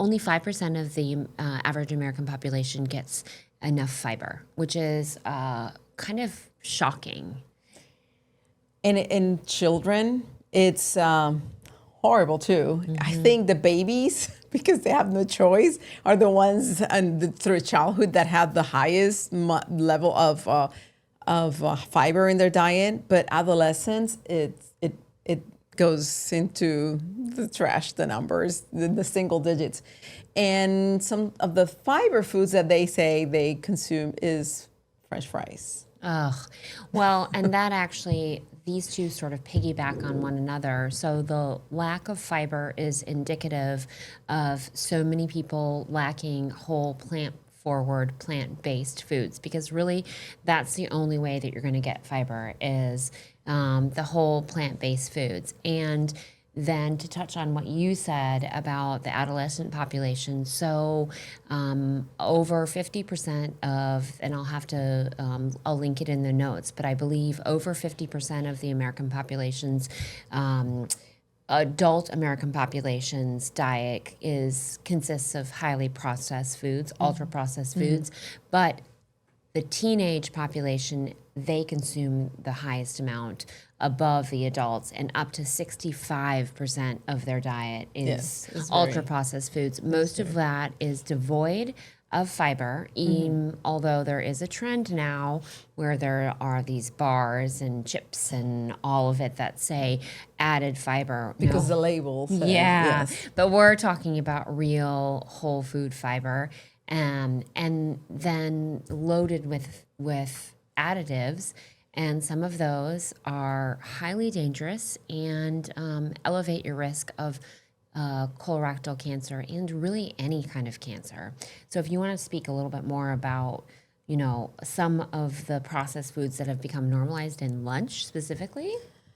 only 5% of the average American population gets enough fiber, which is kind of shocking. And in children, it's horrible too. I think the babies, because they have no choice, are the ones through childhood that have the highest level of fiber in their diet. But adolescents, it goes into the trash, the numbers, the single digits. And some of the fiber foods that they say they consume is French fries. Ugh. Well, and that actually, these two sort of piggyback on one another. So the lack of fiber is indicative of so many people lacking whole plant-forward, plant-based foods, because really that's the only way that you're going to get fiber is the whole plant-based foods. And then to touch on what you said about the adolescent population, so over 50% of, and I'll have to, I'll link it in the notes, but I believe over 50% of the American population's, adult American population's diet consists of highly processed foods, ultra-processed foods, but the teenage population, they consume the highest amount above the adults, and up to 65% of their diet is ultra-processed foods. Most of that is devoid of fiber, although there is a trend now where there are these bars and chips and all of it that say added fiber. Because the label says, yes. But we're talking about real whole food fiber. And then loaded with additives, and some of those are highly dangerous and elevate your risk of colorectal cancer and really any kind of cancer. So if you want to speak a little bit more about, some of the processed foods that have become normalized in lunch specifically.